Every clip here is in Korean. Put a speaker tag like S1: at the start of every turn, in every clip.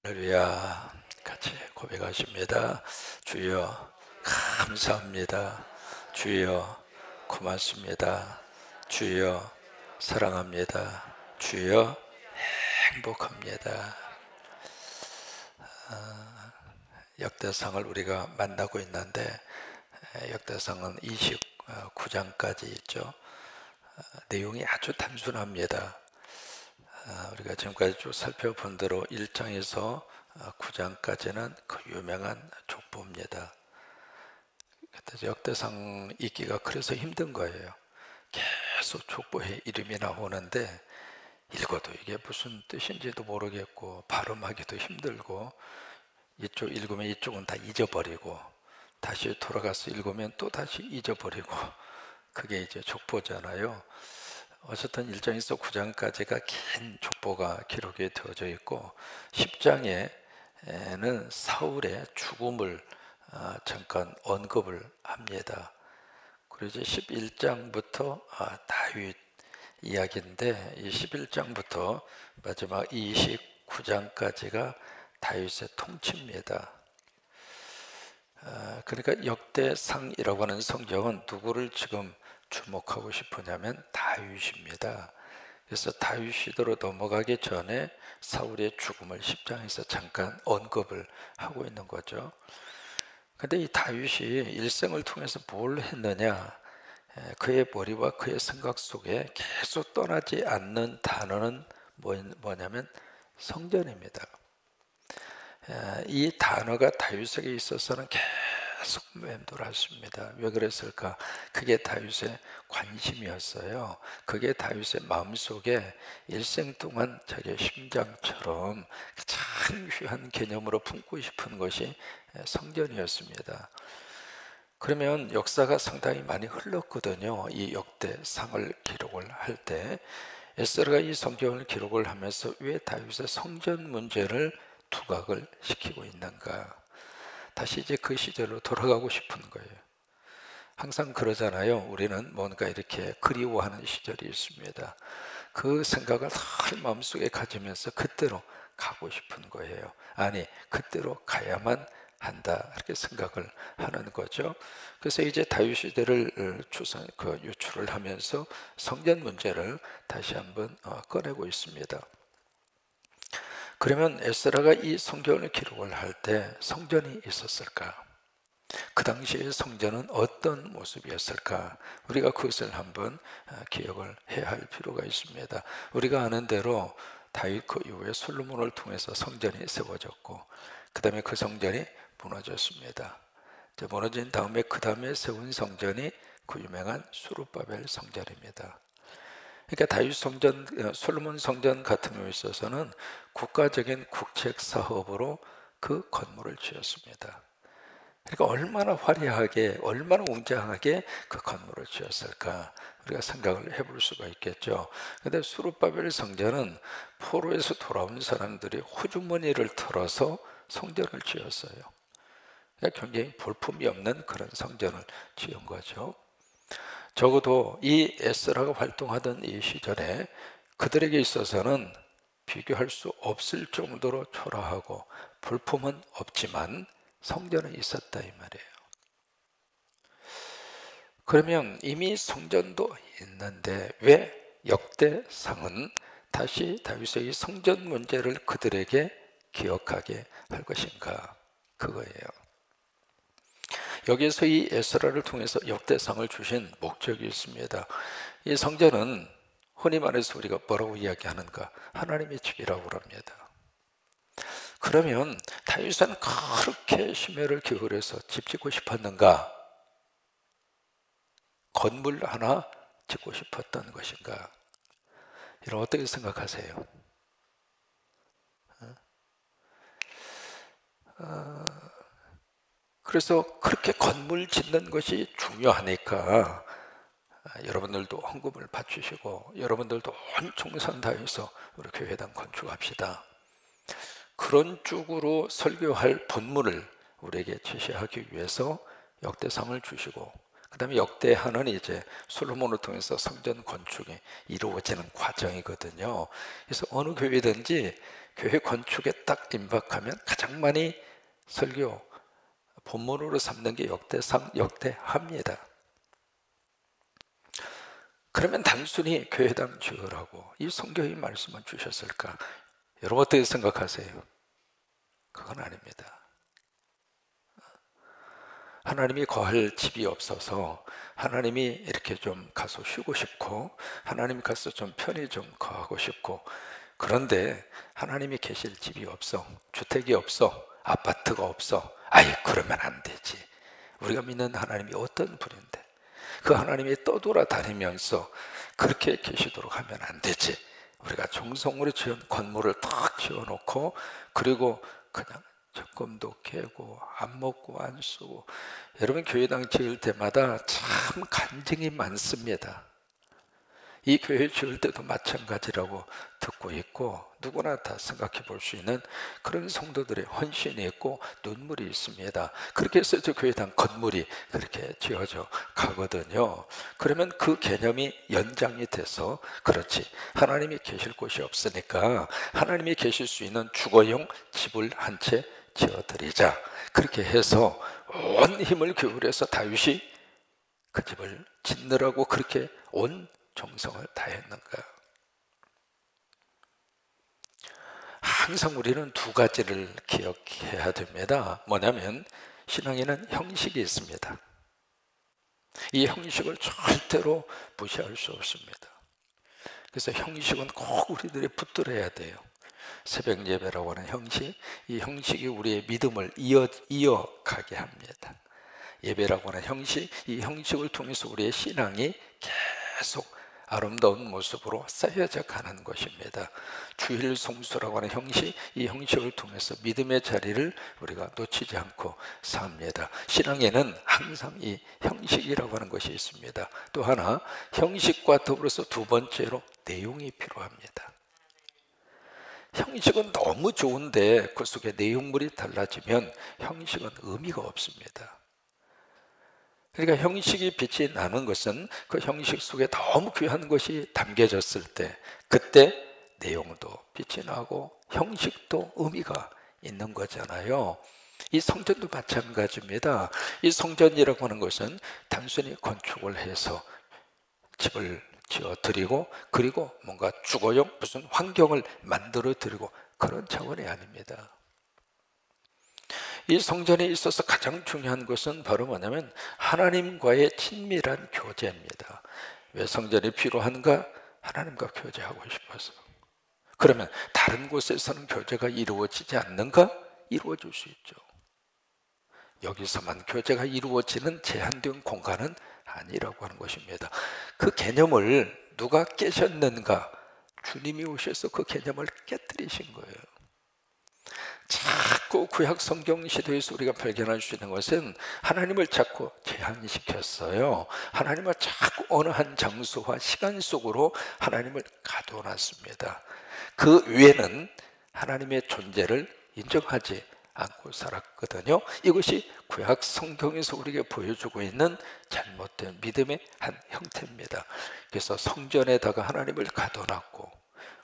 S1: 할렐루야. 같이 고백하십니다. 주여 감사합니다. 주여 고맙습니다. 주여 사랑합니다. 주여 행복합니다. 역대상을 우리가 만나고 있는데 역대상은 29장까지 있죠. 내용이 아주 단순합니다. 우리가 지금까지 쭉 살펴본 대로 1장에서 9장까지는 그 유명한 족보입니다. 역대상 읽기가 그래서 힘든 거예요. 계속 족보에 이름이 나오는데 읽어도 이게 무슨 뜻인지도 모르겠고 발음하기도 힘들고, 이쪽 읽으면 이쪽은 다 잊어버리고 다시 돌아가서 읽으면 또 다시 잊어버리고, 그게 이제 족보잖아요. 어쨌든 1장에서 9장까지가 긴 족보가 기록이 되어져 있고, 10장에는 사울의 죽음을 잠깐 언급을 합니다. 그리고 이제 11장부터 다윗 이야기인데, 이 11장부터 마지막 29장까지가 다윗의 통치입니다. 그러니까 역대상이라고 하는 성경은 누구를 지금 주목하고 싶으냐면 다윗입니다. 그래서 다윗 시대로 넘어가기 전에 사울의 죽음을 10장에서 잠깐 언급을 하고 있는 거죠. 근데 이 다윗이 일생을 통해서 뭘 했느냐, 그의 머리와 그의 생각 속에 계속 떠나지 않는 단어는 뭐냐면 성전입니다. 이 단어가 다윗에게 있어서는 계속 맴돌았습니다. 왜 그랬을까? 그게 다윗의 관심이었어요. 그게 다윗의 마음속에 일생 동안 자기의 심장처럼 가장 귀한 개념으로 품고 싶은 것이 성전이었습니다. 그러면 역사가 상당히 많이 흘렀거든요. 이 역대상을 기록을 할 때 에스라가 이 성경을 기록을 하면서 왜 다윗의 성전 문제를 두각을 시키고 있는가? 다시 이제 그 시절로 돌아가고 싶은 거예요. 항상 그러잖아요. 우리는 뭔가 이렇게 그리워하는 시절이 있습니다. 그 생각을 늘 마음속에 가지면서 그때로 가고 싶은 거예요. 아니, 그때로 가야만 한다, 이렇게 생각을 하는 거죠. 그래서 이제 다윗 시대를 유출을 하면서 성전 문제를 다시 한번 꺼내고 있습니다. 그러면 에스라가 이 성경을 기록을 할 때 성전이 있었을까? 그 당시의 성전은 어떤 모습이었을까? 우리가 그것을 한번 기억을 해야 할 필요가 있습니다. 우리가 아는 대로 다윗 그 이후에 솔로몬을 통해서 성전이 세워졌고, 그 다음에 그 성전이 무너졌습니다. 무너진 다음에 그 다음에 세운 성전이 그 유명한 수룹바벨 성전입니다. 그러니까 다윗 성전, 솔로몬 성전 같은 경우에 있어서는 국가적인 국책 사업으로 그 건물을 지었습니다. 그러니까 얼마나 화려하게, 얼마나 웅장하게 그 건물을 지었을까, 우리가 생각을 해볼 수가 있겠죠. 근데 수룹바벨 성전은 포로에서 돌아온 사람들이 호주머니를 털어서 성전을 지었어요. 그러니까 굉장히 볼품이 없는 그런 성전을 지은 거죠. 적어도 이 에스라가 활동하던 이 시절에 그들에게 있어서는 비교할 수 없을 정도로 초라하고 볼품은 없지만 성전은 있었다, 이 말이에요. 그러면 이미 성전도 있는데 왜 역대상은 다시 다윗의 성전 문제를 그들에게 기억하게 할 것인가? 그거예요. 여기에서 이 에스라를 통해서 역대상을 주신 목적이 있습니다. 이 성전은 흔히 말해서 우리가 뭐라고 이야기하는가? 하나님의 집이라고 합니다. 그러면 다윗은 그렇게 심혈을 기울여서 집 짓고 싶었는가? 건물 하나 짓고 싶었던 것인가? 이런, 어떻게 생각하세요? 그래서 그렇게 건물 짓는 것이 중요하니까 여러분들도 헌금을 바치시고 여러분들도 온 총산 다해서 우리 교회당 건축합시다, 그런 쪽으로 설교할 본문을 우리에게 제시하기 위해서 역대상을 주시고, 그 다음에 역대하는 이제 솔로몬을 통해서 성전 건축이 이루어지는 과정이거든요. 그래서 어느 교회든지 교회 건축에 딱 임박하면 가장 많이 설교 본문으로 삼는 게 역대합니다. 그러면 단순히 교회당 지으라고 이 성경이 말씀을 주셨을까? 여러분 어떻게 생각하세요? 그건 아닙니다. 하나님이 거할 집이 없어서 하나님이 이렇게 좀 가서 쉬고 싶고 하나님이 가서 좀 편히 좀 거하고 싶고, 그런데 하나님이 계실 집이 없어, 주택이 없어, 아파트가 없어. 아이, 그러면 안 되지. 우리가 믿는 하나님이 어떤 분인데 그 하나님이 떠돌아다니면서 그렇게 계시도록 하면 안 되지. 우리가 정성으로 지은 건물을 딱 지어놓고 그리고 그냥 적금도 깨고 안 먹고 안 쓰고. 여러분 교회당 지을 때마다 참 간증이 많습니다. 이 교회 지을 때도 마찬가지라고 듣고 있고 누구나 다 생각해 볼 수 있는 그런 성도들의 헌신이 있고 눈물이 있습니다. 그렇게 해서 저 교회당 건물이 그렇게 지어져 가거든요. 그러면 그 개념이 연장이 돼서, 그렇지, 하나님이 계실 곳이 없으니까 하나님이 계실 수 있는 주거용 집을 한 채 지어드리자. 그렇게 해서 온 힘을 기울여서 다윗이 그 집을 짓느라고 그렇게 온 정성을 다했는가? 항상 우리는 두 가지를 기억해야 됩니다. 뭐냐면 신앙에는 형식이 있습니다. 이 형식을 절대로 무시할 수 없습니다. 그래서 형식은 꼭 우리들이 붙들어야 돼요. 새벽 예배라고 하는 형식, 이 형식이 우리의 믿음을 이어가게 합니다. 예배라고 하는 형식, 이 형식을 통해서 우리의 신앙이 계속 아름다운 모습으로 쌓여져 가는 것입니다. 주일 성수라고 하는 형식, 이 형식을 통해서 믿음의 자리를 우리가 놓치지 않고 삽니다. 신앙에는 항상 이 형식이라고 하는 것이 있습니다. 또 하나, 형식과 더불어서 두 번째로 내용이 필요합니다. 형식은 너무 좋은데 그 속에 내용물이 달라지면 형식은 의미가 없습니다. 그러니까 형식이 빛이 나는 것은 그 형식 속에 너무 귀한 것이 담겨졌을 때, 그때 내용도 빛이 나고 형식도 의미가 있는 거잖아요. 이 성전도 마찬가지입니다. 이 성전이라고 하는 것은 단순히 건축을 해서 집을 지어드리고 그리고 뭔가 주거용 무슨 환경을 만들어 드리고 그런 차원이 아닙니다. 이 성전에 있어서 가장 중요한 것은 바로 뭐냐면 하나님과의 친밀한 교제입니다. 왜 성전이 필요한가? 하나님과 교제하고 싶어서. 그러면 다른 곳에서는 교제가 이루어지지 않는가? 이루어질 수 있죠. 여기서만 교제가 이루어지는 제한된 공간은 아니라고 하는 것입니다. 그 개념을 누가 깨셨는가? 주님이 오셔서 그 개념을 깨뜨리신 거예요. 자꾸 구약 성경 시대에서 우리가 발견할 수 있는 것은 하나님을 자꾸 제한시켰어요. 하나님을 자꾸 어느 한 장소와 시간 속으로 하나님을 가둬놨습니다. 그 위에는 하나님의 존재를 인정하지 않고 살았거든요. 이것이 구약 성경에서 우리에게 보여주고 있는 잘못된 믿음의 한 형태입니다. 그래서 성전에다가 하나님을 가둬놨고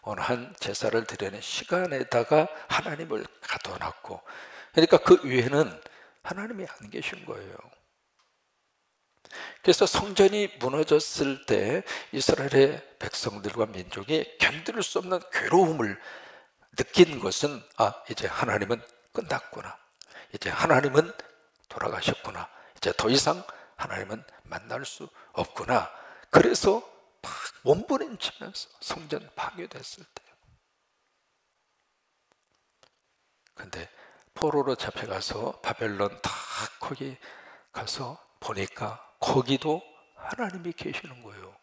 S1: 어느 한 제사를 드리는 시간에다가 하나님을 가둬놨고, 그러니까 그 위에는 하나님이 안 계신 거예요. 그래서 성전이 무너졌을 때 이스라엘의 백성들과 민족이 견딜 수 없는 괴로움을 느낀 것은, 이제 하나님은 끝났구나, 이제 하나님은 돌아가셨구나, 이제 더 이상 하나님은 만날 수 없구나. 그래서 막 몸부림치면서 성전 파괴됐을 때요. 근데 포로로 잡혀가서 바벨론 다 거기 가서 보니까 거기도 하나님이 계시는 거예요.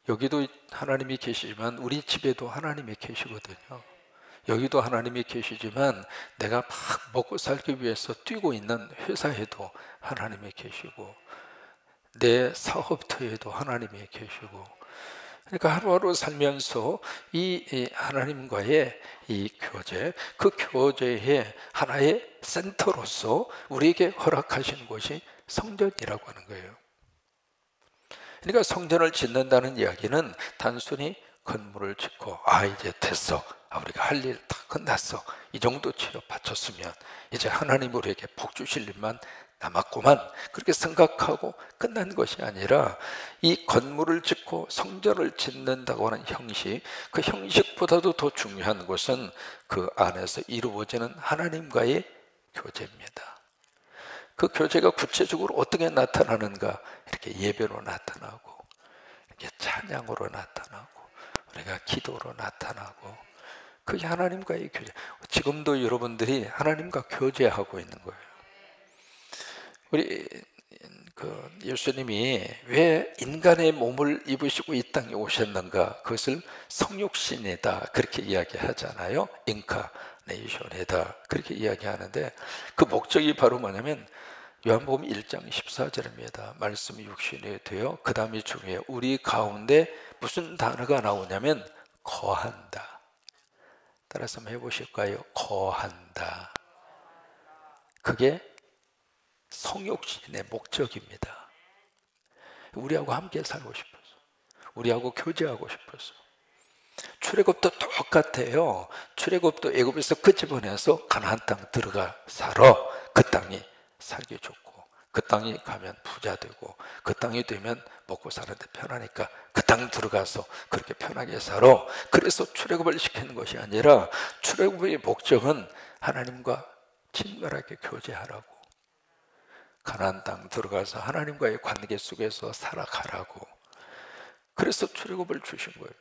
S1: 여기도 하나님이 계시지만 우리 집에도 하나님이 계시거든요. 여기도 하나님이 계시지만 내가 막 먹고 살기 위해서 뛰고 있는 회사에도 하나님이 계시고 내 사업터에도 하나님이 계시고, 그러니까 하루하루 살면서 이 하나님과의 이 교제, 그 교제의 하나의 센터로서 우리에게 허락하신 것이 성전이라고 하는 거예요. 그러니까 성전을 짓는다는 이야기는 단순히 건물을 짓고 이제 됐어, 우리가 할 일 다 끝났어, 이 정도 치료 바쳤으면 이제 하나님 우리에게 복 주실 일만 남았구만, 그렇게 생각하고 끝난 것이 아니라 이 건물을 짓고 성전을 짓는다고 하는 형식, 그 형식보다도 더 중요한 것은 그 안에서 이루어지는 하나님과의 교제입니다. 그 교제가 구체적으로 어떻게 나타나는가? 이렇게 예배로 나타나고, 이렇게 찬양으로 나타나고, 우리가 기도로 나타나고, 그게 하나님과의 교제. 지금도 여러분들이 하나님과 교제하고 있는 거예요. 우리 예수님이 왜 인간의 몸을 입으시고 이 땅에 오셨는가? 그것을 성육신이다, 그렇게 이야기하잖아요. 인카네이션이다, 그렇게 이야기하는데, 그 목적이 바로 뭐냐면 요한복음 1장 14절입니다. 말씀이 육신이 되어, 그 다음이 중요해요. 우리 가운데 무슨 단어가 나오냐면 거한다. 따라서 한번 해보실까요? 거한다. 그게 성육신의 목적입니다. 우리하고 함께 살고 싶어서, 우리하고 교제하고 싶어서. 출애굽도 똑같아요. 출애굽도 애굽에서 끄집어내서 가나안 땅 들어가 살아. 그 땅이 살기 좋고, 그 땅이 가면 부자 되고, 그 땅이 되면 먹고 사는데 편하니까 그 땅 들어가서 그렇게 편하게 살아. 그래서 출애굽을 시키는 것이 아니라, 출애굽의 목적은 하나님과 친밀하게 교제하라고, 가나안 땅 들어가서 하나님과의 관계 속에서 살아가라고. 그래서 출애굽을 주신 거예요.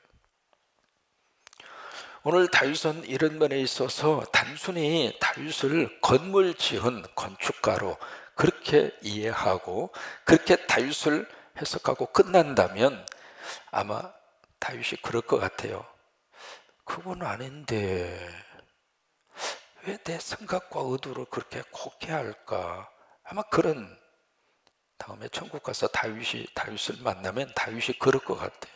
S1: 오늘 다윗은 이런 면에 있어서 단순히 다윗을 건물 지은 건축가로 그렇게 이해하고, 그렇게 다윗을 해석하고 끝난다면 아마 다윗이 그럴 것 같아요. 그건 아닌데 왜 내 생각과 의도를 그렇게 곱게 할까? 아마 그런, 다음에 천국 가서 다윗을 만나면 다윗이 그럴 것 같아요.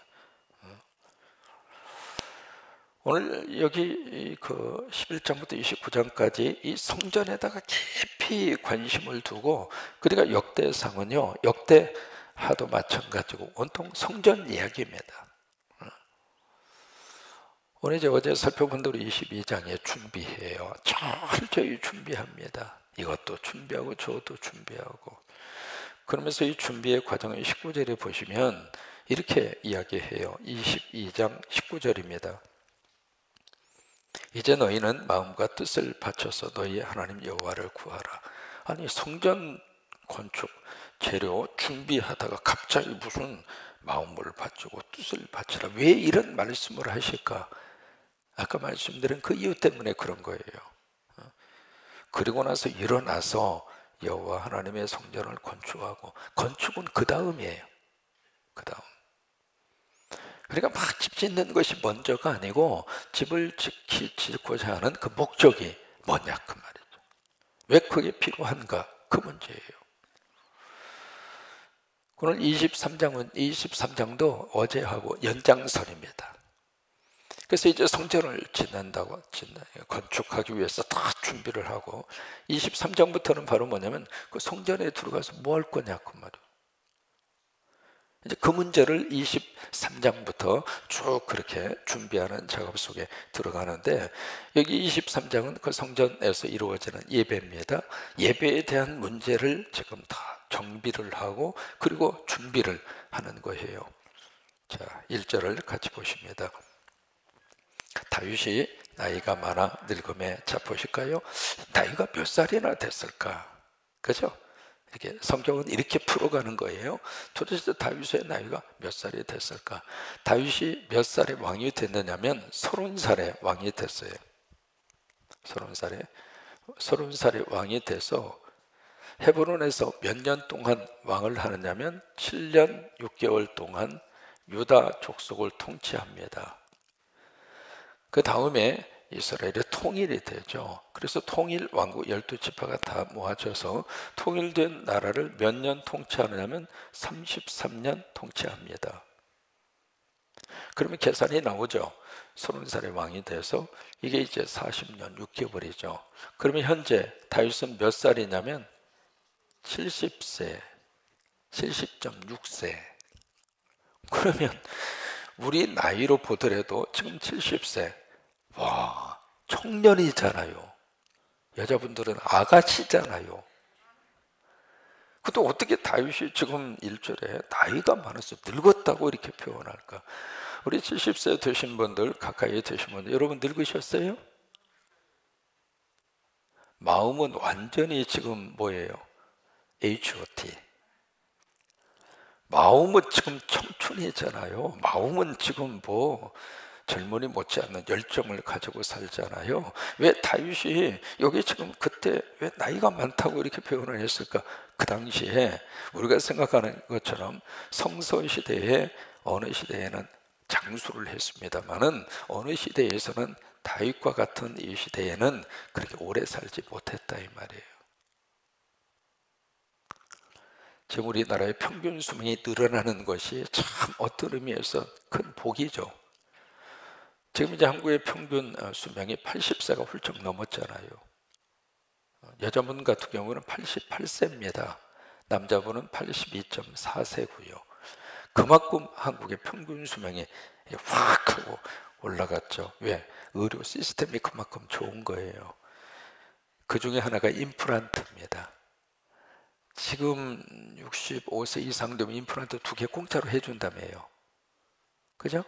S1: 오늘 여기 그 11장부터 29장까지 이 성전에다가 깊이 관심을 두고, 그러니까 역대상은요, 역대하도 마찬가지고 온통 성전 이야기입니다. 오늘 이제 어제 살펴본 대로 22장에 준비해요. 철저히 준비합니다. 이것도 준비하고 저것도 준비하고. 그러면서 이 준비의 과정을 19절에 보시면 이렇게 이야기해요. 22장 19절입니다. 이제 너희는 마음과 뜻을 바쳐서 너희의 하나님 여호와를 구하라. 아니, 성전 건축 재료 준비하다가 갑자기 무슨 마음을 바치고 뜻을 바치라, 왜 이런 말씀을 하실까? 아까 말씀드린 그 이유 때문에 그런 거예요. 그리고 나서 일어나서 여호와 하나님의 성전을 건축하고, 건축은 그 다음이에요. 그 다음. 그러니까 막 집 짓는 것이 먼저가 아니고, 집을 짓고자 하는 그 목적이 뭐냐, 그 말이죠. 왜 그게 필요한가, 그 문제예요. 오늘 23장도 어제하고 연장선입니다. 그래서 이제 성전을 건축하기 위해서 다 준비를 하고, 23장부터는 바로 뭐냐면 그 성전에 들어가서 뭐 할 거냐, 그 말이에요. 이제 그 문제를 23장부터 쭉 그렇게 준비하는 작업 속에 들어가는데, 여기 23장은 그 성전에서 이루어지는 예배입니다. 예배에 대한 문제를 지금 다 정비를 하고, 그리고 준비를 하는 거예요. 자, 1절을 같이 보십니다. 다윗이 나이가 많아 늙음에, 자 보실까요? 나이가 몇 살이나 됐을까? 그죠? 이렇게 성경은 이렇게 풀어가는 거예요. 도대체 다윗의 나이가 몇 살이 됐을까? 다윗이 몇 살에 왕이 됐느냐면 30살에 왕이 됐어요. 30살에 왕이 돼서 헤브론에서 몇 년 동안 왕을 하느냐면 7년 6개월 동안 유다 족속을 통치합니다. 그 다음에 이스라엘의 통일이 되죠. 그래서 통일 왕국 12지파가 다 모아져서 통일된 나라를 몇 년 통치하느냐면 33년 통치합니다. 그러면 계산이 나오죠. 30살의 왕이 돼서 이게 이제 40년 6개월이죠. 그러면 현재 다윗은 몇 살이냐면 70세, 70.6세. 그러면 우리 나이로 보더라도 지금 70세, 와, 청년이잖아요. 여자분들은 아가씨잖아요. 근데 어떻게 다윗이 지금 1절에 나이가 많아서 늙었다고 이렇게 표현할까? 우리 70세 되신 분들, 가까이 되신 분들, 여러분 늙으셨어요? 마음은 완전히 지금 뭐예요? HOT. 마음은 지금 청춘이잖아요. 마음은 지금 뭐 젊은이 못지않는 열정을 가지고 살잖아요. 왜 다윗이 여기 지금 그때 왜 나이가 많다고 이렇게 표현을 했을까? 그 당시에 우리가 생각하는 것처럼 성서시대에 어느 시대에는 장수를 했습니다마는 어느 시대에서는 다윗과 같은 이 시대에는 그렇게 오래 살지 못했다 이 말이에요. 지금 우리나라의 평균 수명이 늘어나는 것이 참 어떤 의미에서 큰 복이죠. 지금 이제 한국의 평균 수명이 80세가 훌쩍 넘었잖아요. 여자분 같은 경우는 88세입니다. 남자분은 82.4세고요. 그만큼 한국의 평균 수명이 확 하고 올라갔죠. 왜? 의료 시스템이 그만큼 좋은 거예요. 그 중에 하나가 임플란트입니다. 지금 65세 이상 되면 임플란트 2개 공짜로 해준다며요. 그죠?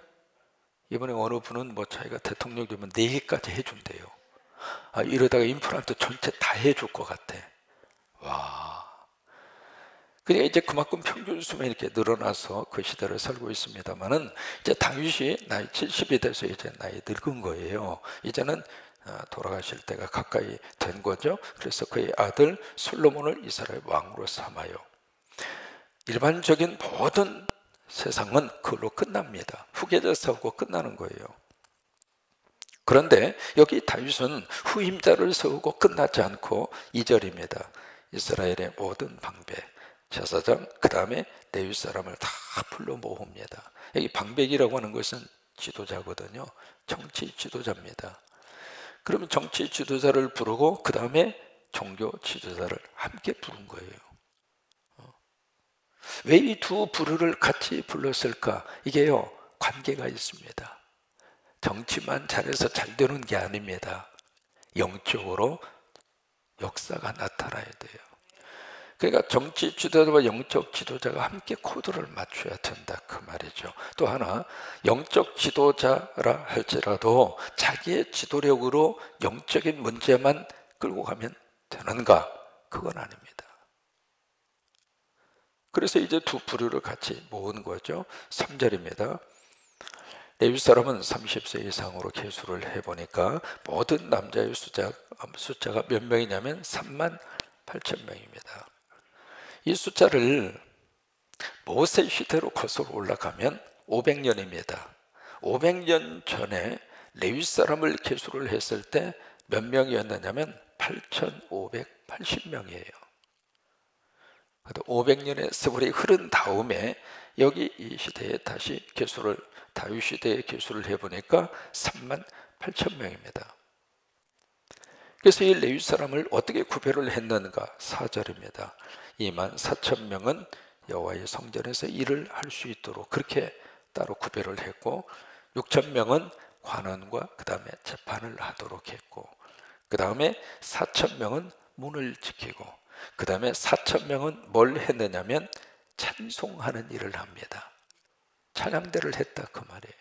S1: 이번에 어느 분은 뭐 자기가 대통령 되면 4개까지 해준대요. 아, 이러다가 임플란트 전체 다 해줄 것 같아. 와. 그러니까 이제 그만큼 평균 수명이 이렇게 늘어나서 그 시대를 살고 있습니다만은 이제 다윗이 나이 70이 돼서 이제 나이 늙은 거예요. 이제는 돌아가실 때가 가까이 된 거죠. 그래서 그의 아들 솔로몬을 이스라엘 왕으로 삼아요. 일반적인 모든 세상은 그걸로 끝납니다. 후계자 세우고 끝나는 거예요. 그런데 여기 다윗은 후임자를 세우고 끝나지 않고 2절입니다. 이스라엘의 모든 방백, 제사장, 그 다음에 레위 사람을 다 불러 모읍니다. 여기 방백이라고 하는 것은 지도자거든요. 정치 지도자입니다. 그러면 정치 지도자를 부르고 그 다음에 종교 지도자를 함께 부른 거예요. 왜 이 두 부류를 같이 불렀을까? 이게요, 관계가 있습니다. 정치만 잘해서 잘 되는 게 아닙니다. 영적으로 역사가 나타나야 돼요. 그러니까 정치 지도자와 영적 지도자가 함께 코드를 맞춰야 된다 그 말이죠. 또 하나, 영적 지도자라 할지라도 자기의 지도력으로 영적인 문제만 끌고 가면 되는가? 그건 아닙니다. 그래서 이제 두 부류를 같이 모은 거죠. 3절입니다. 레위 사람은 30세 이상으로 계수를 해보니까 모든 남자의 숫자가 몇 명이냐면 38,000명입니다. 이 숫자를 모세 시대로 거슬러 올라가면 500년입니다. 500년 전에 레위 사람을 계수를 했을 때 몇 명이었느냐면 8,580명이에요. 500년의 세월이 흐른 다음에 여기 이 시대에 다시 계수를 다윗 시대에 계수를 해보니까 38,000명입니다. 그래서 이 레위 사람을 어떻게 구별을 했는가? 4절입니다. 24,000명은 여호와의 성전에서 일을 할 수 있도록 그렇게 따로 구별을 했고 6,000명은 관원과 그 다음에 재판을 하도록 했고 그 다음에 4,000명은 문을 지키고 그 다음에 4,000명은 뭘 했느냐면 찬송하는 일을 합니다. 찬양대를 했다 그 말이에요.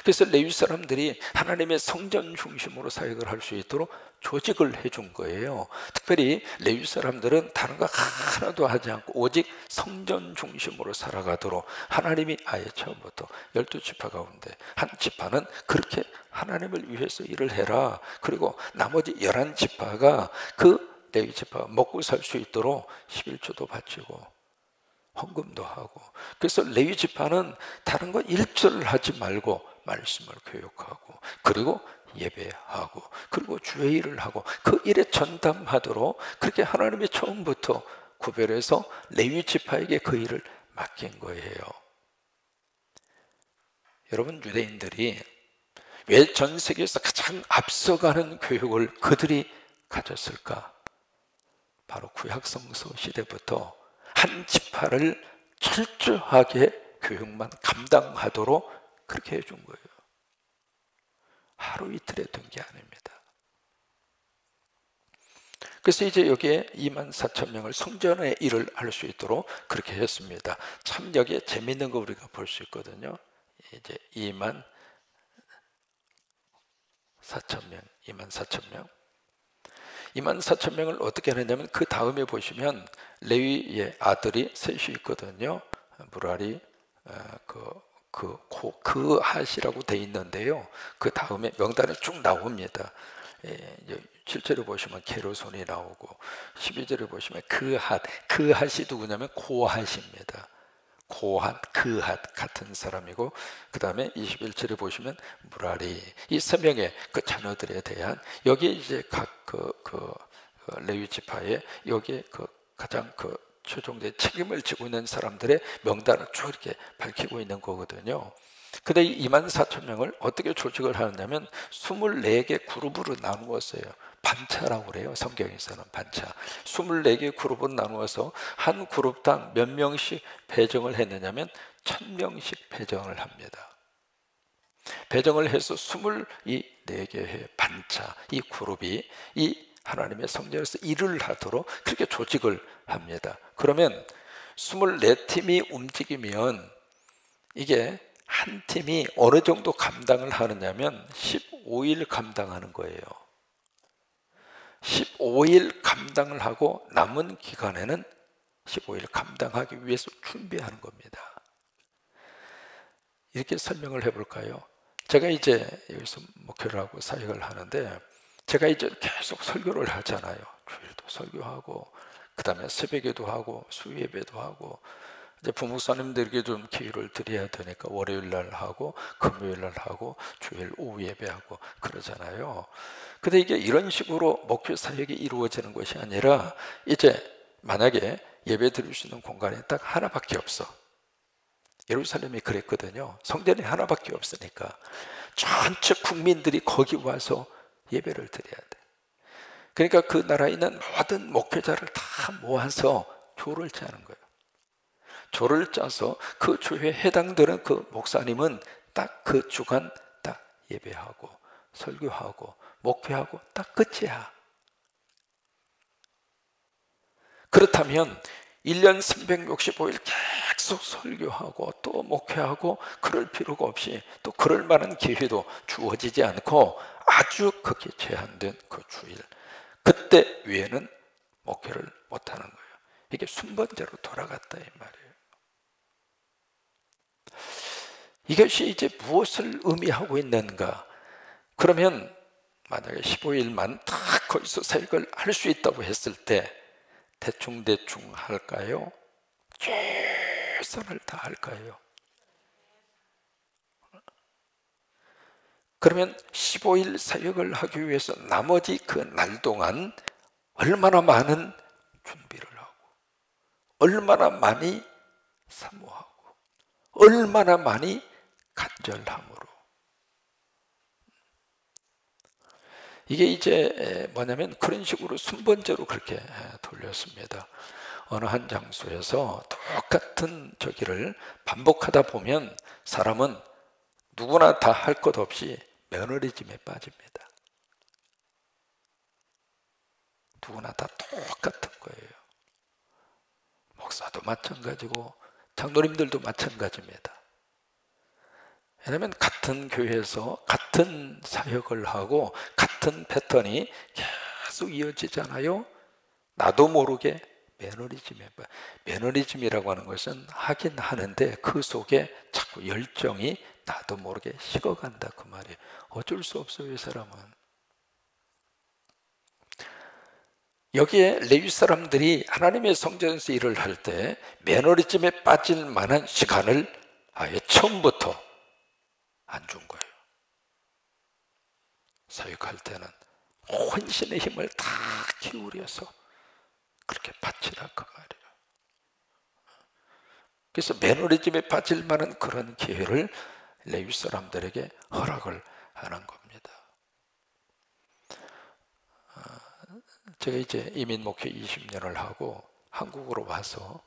S1: 그래서 레위 사람들이 하나님의 성전 중심으로 사역을 할 수 있도록 조직을 해준 거예요. 특별히 레위 사람들은 다른 거 하나도 하지 않고 오직 성전 중심으로 살아가도록 하나님이 아예 처음부터 12지파 가운데 한 지파는 그렇게 하나님을 위해서 일을 해라. 그리고 나머지 11지파가 그 레위 지파가 먹고 살 수 있도록 11조도 바치고 헌금도 하고. 그래서 레위 지파는 다른 거 일절을 하지 말고 말씀을 교육하고 그리고 예배하고 그리고 주의 일을 하고 그 일에 전담하도록 그렇게 하나님이 처음부터 구별해서 레위 지파에게 그 일을 맡긴 거예요. 여러분, 유대인들이 왜 전 세계에서 가장 앞서가는 교육을 그들이 가졌을까? 바로 구약성서 시대부터 한 지파를 철저하게 교육만 감당하도록 그렇게 해준 거예요. 하루 이틀에 된 게 아닙니다. 그래서 이제 여기에 24,000명을 성전의 일을 할 수 있도록 그렇게 했습니다. 참 여기에 재밌는 거 우리가 볼 수 있거든요. 이제 24,000명, 24,000명을 어떻게 하느냐면 그 다음에 보시면 레위의 아들이 셋이 있거든요. 무라리, 그 핫이라고 돼 있는데요. 그 다음에 명단에 쭉 나옵니다. 7절에 보시면 게르손이 나오고 12절에 보시면 그 핫이 누구냐면 고핫입니다. 고핫, 그핫 같은 사람이고, 그 다음에 21절에 보시면 무라리, 이 세 명의 그 자녀들에 대한 여기에 이제 각 레위 지파에 여기에 가장 최종적인 책임을 지고 있는 사람들의 명단을 쭉 이렇게 밝히고 있는 거거든요. 근데 이 24,000명을 어떻게 조직을 하느냐면 24개 그룹으로 나누었어요. 반차라고 그래요. 성경에서는 반차. 24개 그룹으로 나누어서 한 그룹당 몇 명씩 배정을 했느냐면 1,000명씩 배정을 합니다. 배정을 해서 24개의 반차, 이 그룹이 이 하나님의 성전에서 일을 하도록 그렇게 조직을 합니다. 그러면 24팀이 움직이면 이게 한 팀이 어느 정도 감당을 하느냐면 15일 감당하는 거예요. 15일 감당을 하고 남은 기간에는 15일 감당하기 위해서 준비하는 겁니다. 이렇게 설명을 해볼까요? 제가 이제 여기서 목회를 하고 사역을 하는데 제가 이제 계속 설교를 하잖아요. 주일도 설교하고 그 다음에 새벽에도 하고 수요예배도 하고 이제 부목사님들에게 좀 기회를 드려야 되니까 월요일 날 하고 금요일 날 하고 주일 오후 예배하고 그러잖아요. 근데 이게 이런 식으로 목회 사역이 이루어지는 것이 아니라 이제 만약에 예배 드릴 수 있는 공간이 딱 하나밖에 없어. 예루살렘이 그랬거든요. 성전이 하나밖에 없으니까 전체 국민들이 거기 와서 예배를 드려야 돼. 그러니까 그 나라에 있는 모든 목회자를 다 모아서 조를 짜는 거예요. 조를 짜서 그 조에 해당되는 그 목사님은 딱 그 주간 딱 예배하고 설교하고 목회하고 딱 끝이야. 그렇다면 1년 365일 계속 설교하고 또 목회하고 그럴 필요가 없이 또 그럴 만한 기회도 주어지지 않고 아주 극히 제한된 그 주일, 그때 외에는 목회를 못하는 거예요. 이게 순번제로 돌아갔다 이 말이에요. 이것이 이제 무엇을 의미하고 있는가? 그러면 만약에 15일만 다 거기서 사역을 할 수 있다고 했을 때 대충 할까요? 최선을 다할까요? 그러면 15일 사역을 하기 위해서 나머지 그 날 동안 얼마나 많은 준비를 하고 얼마나 많이 사모하고 얼마나 많이 간절함으로, 이게 이제 뭐냐면 그런 식으로 순번제로 그렇게 돌렸습니다. 어느 한 장소에서 똑같은 저기를 반복하다 보면 사람은 누구나 다 할 것 없이 매너리즘에 빠집니다. 누구나 다 똑같은 거예요. 목사도 마찬가지고 장로님들도 마찬가지입니다. 왜냐하면 같은 교회에서 같은 사역을 하고 같은 패턴이 계속 이어지잖아요. 나도 모르게 매너리즘이라고 하는 것은 하긴 하는데 그 속에 자꾸 열정이 나도 모르게 식어간다 그 말이에요. 어쩔 수 없어요 이 사람은. 여기에 레위 사람들이 하나님의 성전에서 일을 할 때 매너리즘에 빠질 만한 시간을 아예 처음부터 안 준 거예요. 사역할 때는 혼신의 힘을 다 기울여서 그렇게 바치라 그 말이에요. 그래서 매너리즘에 빠질 만한 그런 기회를 레위 사람들에게 허락을 하는 겁니다. 제가 이제 이민 목회 20년을 하고 한국으로 와서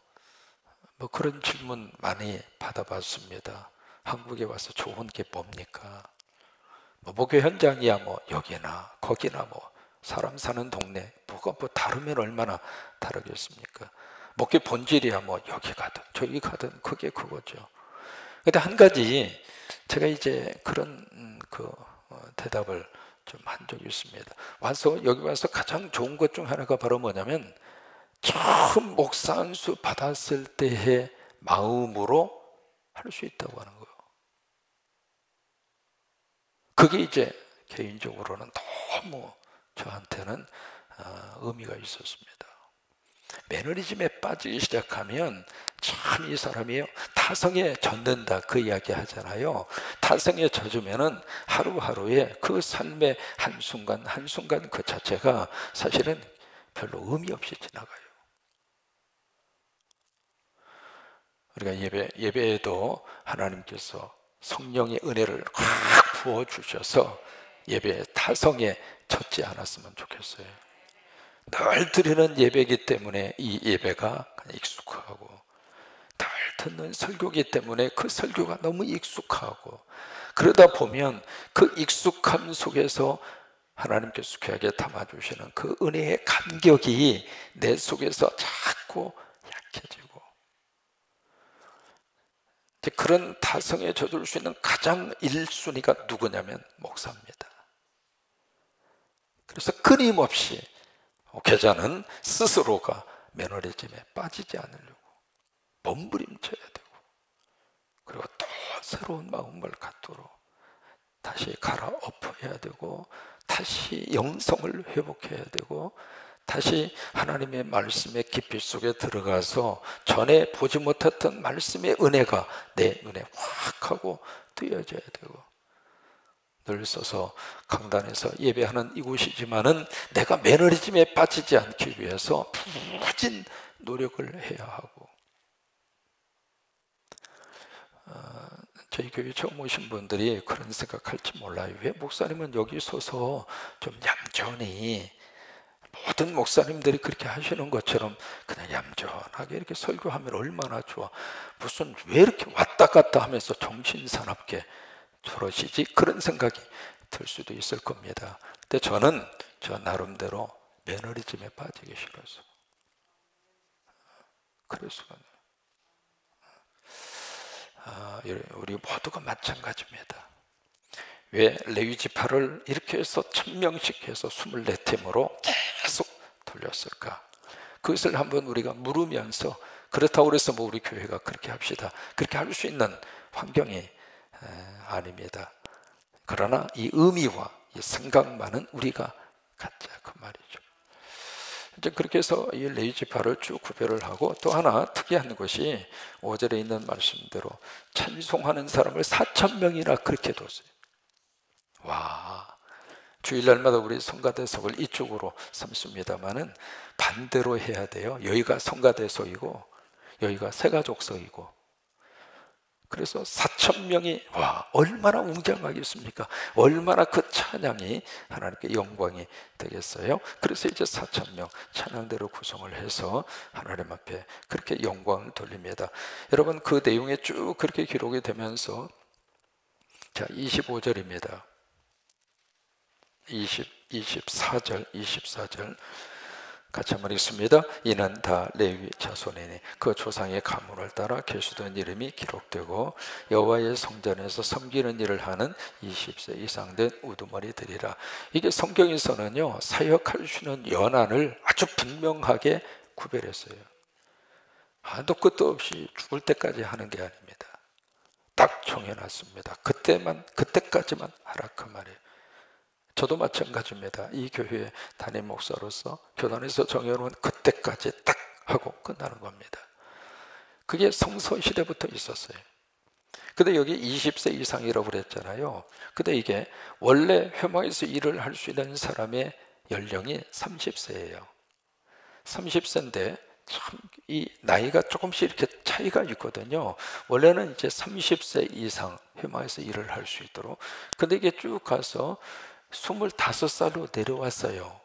S1: 뭐 그런 질문 많이 받아봤습니다. 한국에 와서 좋은 게 뭡니까? 뭐 목회 현장이야 뭐 여기나 거기나 뭐 사람 사는 동네 뭐가 뭐 다르면 얼마나 다르겠습니까? 목회 본질이야 뭐 여기 가든 저기 가든 그게 그거죠. 근데 한 가지 제가 이제 그런 대답을 좀 한 적이 있습니다. 여기 와서 가장 좋은 것 중 하나가 바로 뭐냐면 처음 목사 안수 받았을 때의 마음으로 할 수 있다고 하는 거예요. 그게 이제 개인적으로는 너무 저한테는 의미가 있었습니다. 매너리즘에 빠지기 시작하면 참 이 사람이요 타성에 젖는다 그 이야기 하잖아요. 타성에 젖으면은 하루하루에 그 삶의 한순간 한순간 그 자체가 사실은 별로 의미 없이 지나가요. 우리가 예배에도 하나님께서 성령의 은혜를 확 부어주셔서 예배에 타성에 젖지 않았으면 좋겠어요. 늘 드리는 예배이기 때문에 이 예배가 그냥 익숙하고, 늘 듣는 설교이기 때문에 그 설교가 너무 익숙하고, 그러다 보면 그 익숙함 속에서 하나님께서 귀하게 담아주시는 그 은혜의 감격이 내 속에서 자꾸 약해지고, 그런 타성에 젖을 수 있는 가장 1순위가 누구냐면 목사입니다. 그래서 끊임없이 목회자는 스스로가 매너리즘에 빠지지 않으려고 몸부림쳐야 되고, 그리고 또 새로운 마음을 갖도록 다시 갈아엎어야 되고, 다시 영성을 회복해야 되고, 다시 하나님의 말씀의 깊이 속에 들어가서 전에 보지 못했던 말씀의 은혜가 내 눈에 확 하고 뜨여져야 되고, 늘 서서 강단에서 예배하는 이곳이지만은 내가 매너리즘에 빠지지 않기 위해서 부진 노력을 해야 하고, 저희 교회 처음 오신 분들이 그런 생각할지 몰라요. 왜 목사님은 여기 서서 좀 얌전히, 모든 목사님들이 그렇게 하시는 것처럼 그냥 얌전하게 이렇게 설교하면 얼마나 좋아, 무슨 왜 이렇게 왔다 갔다 하면서 정신사납게 저러시지? 그런 생각이 들 수도 있을 겁니다. 근데 저는 저 나름대로 매너리즘에 빠지기 싫어서 그래서 우리 모두가 마찬가지입니다. 왜 레위 지파를 이렇게 해서 1000명씩 해서 24팀으로 계속 돌렸을까? 그것을 한번 우리가 물으면서, 그렇다고 해서 뭐 우리 교회가 그렇게 합시다, 그렇게 할 수 있는 환경이 아닙니다. 그러나 이 의미와 이 생각만은 우리가 갖자 그 말이죠. 이제 그렇게 해서 이 레위 지파를 쭉 구별을 하고, 또 하나 특이한 것이 5절에 있는 말씀대로 찬송하는 사람을 4000명이나 그렇게 뒀어요. 와, 주일날마다 우리 성가대석을 이쪽으로 삼습니다만은 반대로 해야 돼요. 여기가 성가대석이고 여기가 새가족석이고, 그래서 4000명이 와 얼마나 웅장하겠습니까? 얼마나 그 찬양이 하나님께 영광이 되겠어요? 그래서 이제 4000명 찬양대로 구성을 해서 하나님 앞에 그렇게 영광을 돌립니다. 여러분, 그 내용에 쭉 그렇게 기록이 되면서, 자 25절입니다 24절 같이 한번 읽습니다. 이는 다 레위 자손이니 그 조상의 가문을 따라 계수된 이름이 기록되고 여호와의 성전에서 섬기는 일을 하는 20세 이상 된 우두머리들이라. 이게 성경에서는요 사역할 수 있는 연한을 아주 분명하게 구별했어요. 한도 끝도 없이 죽을 때까지 하는 게 아닙니다. 딱 정해놨습니다. 그때까지만 하라 그 말이에요. 저도 마찬가지입니다. 이 교회 담임 목사로서 교단에서 정해놓은 그때까지 딱 하고 끝나는 겁니다. 그게 성서 시대부터 있었어요. 근데 여기 20세 이상이라고 그랬잖아요. 근데 이게 원래 회막에서 일을 할 수 있는 사람의 연령이 30세예요 30세인데 참 이 나이가 조금씩 이렇게 차이가 있거든요. 원래는 이제 30세 이상 회막에서 일을 할 수 있도록. 근데 이게 쭉 가서 25살로 내려왔어요.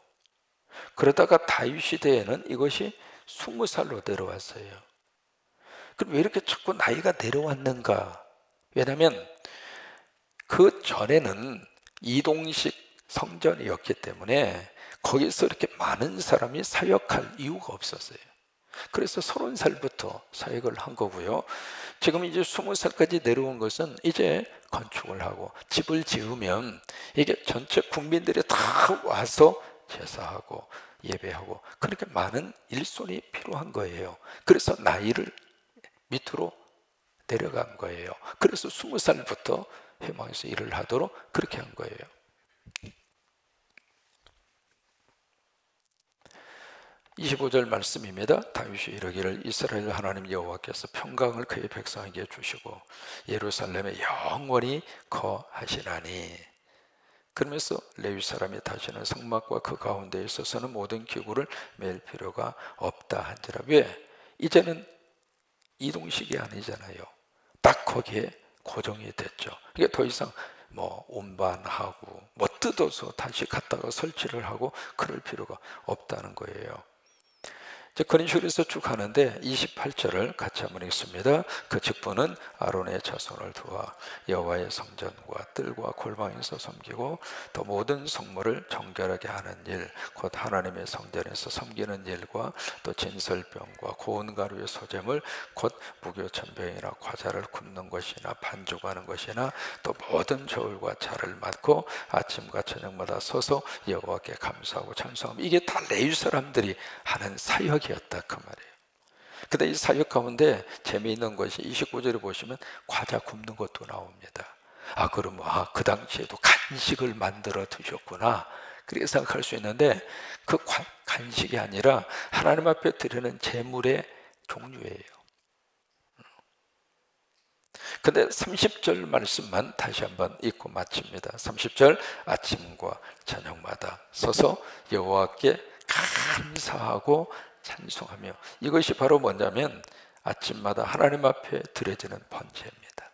S1: 그러다가 다윗 시대에는 이것이 20살로 내려왔어요. 그럼 왜 이렇게 자꾸 나이가 내려왔는가? 왜냐하면 그 전에는 이동식 성전이었기 때문에 거기서 이렇게 많은 사람이 사역할 이유가 없었어요. 그래서 30살부터 사역을 한 거고요. 지금 이제 20살까지 내려온 것은 이제 건축을 하고 집을 지으면 이게 전체 국민들이 다 와서 제사하고 예배하고 그렇게 많은 일손이 필요한 거예요. 그래서 나이를 밑으로 내려간 거예요. 그래서 20살부터 회망에서 일을 하도록 그렇게 한 거예요. 25절 말씀입니다. 다윗이 이르기를 이스라엘 하나님 여호와께서 평강을 그의 백성에게 주시고 예루살렘에 영원히 거하시나니. 그러면서 레위 사람이 다시는 성막과 그 가운데에 있어서는 모든 기구를 맬 필요가 없다 한지라. 왜? 이제는 이동식이 아니잖아요. 딱 거기에 고정이 됐죠. 이게 더 이상 뭐 운반하고 뭐 뜯어서 다시 갖다가 설치를 하고 그럴 필요가 없다는 거예요. 그런 식으로 해서 쭉 하는데 28절을 같이 한번 읽습니다. 그 직분은 아론의 자손을 두어 여호와의 성전과 뜰과 골방에서 섬기고 또 모든 성물을 정결하게 하는 일, 곧 하나님의 성전에서 섬기는 일과 또 진설병과 고운 가루의 소재물, 곧 무교천병이나 과자를 굽는 것이나 반죽하는 것이나 또 모든 저울과 차를 맡고 아침과 저녁마다 서서 여호와께 감사하고 찬송하며, 이게 다 레위 사람들이 하는 사역이었다 그 말이에요. 근데 이 사역 가운데 재미있는 것이 29절에 보시면 과자 굽는 것도 나옵니다. 그럼 그 당시에도 간식을 만들어 드셨구나 그렇게 생각할 수 있는데, 그 간식이 아니라 하나님 앞에 드리는 제물의 종류예요. 근데 30절 말씀만 다시 한번 읽고 마칩니다. 30절 아침과 저녁마다 서서 여호와께 감사하고 찬송하며. 이것이 바로 뭐냐면 아침마다 하나님 앞에 드려지는 번제입니다.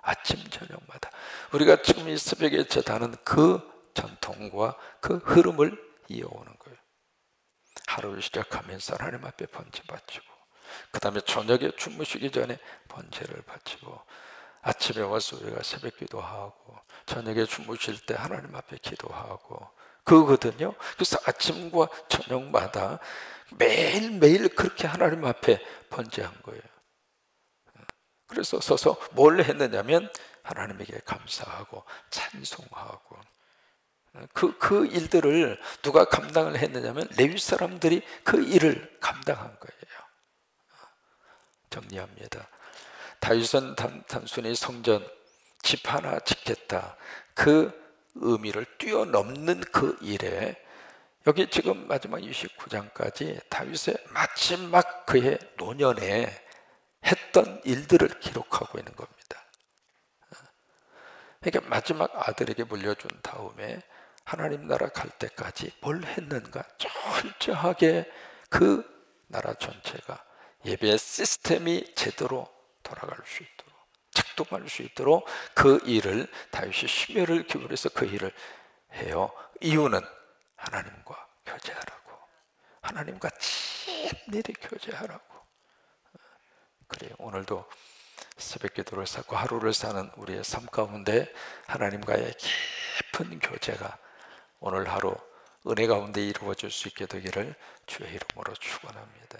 S1: 아침 저녁마다 우리가 지금 이 새벽에 제단은 그 전통과 그 흐름을 이어오는 거예요. 하루를 시작하면서 하나님 앞에 번제 바치고, 그 다음에 저녁에 주무시기 전에 번제를 바치고, 아침에 와서 우리가 새벽 기도하고, 저녁에 주무실 때 하나님 앞에 기도하고, 그거거든요. 그래서 아침과 저녁마다 매일매일 그렇게 하나님 앞에 번제한 거예요. 그래서 서서 뭘 했느냐면 하나님에게 감사하고 찬송하고, 그 일들을 누가 감당을 했느냐면 레위 사람들이 그 일을 감당한 거예요. 정리합니다. 다윗은 단순히 성전 집 하나 짓겠다 그 의미를 뛰어넘는 그 일에, 여기 지금 마지막 29장까지 다윗의 마지막 그의 노년에 했던 일들을 기록하고 있는 겁니다. 그러니까 마지막 아들에게 물려준 다음에 하나님 나라 갈 때까지 뭘 했는가 철저하게 그 나라 전체가 예배의 시스템이 제대로 돌아갈 수 있도록, 작동할 수 있도록 그 일을 다윗이 심혈을 기울여서 그 일을 해요. 이유는 하나님과 교제하라고, 하나님과 친밀히 교제하라고. 그래요. 오늘도 새벽 기도를 쌓고 하루를 사는 우리의 삶 가운데 하나님과의 깊은 교제가 오늘 하루 은혜 가운데 이루어질 수 있게 되기를 주의 이름으로 축원합니다.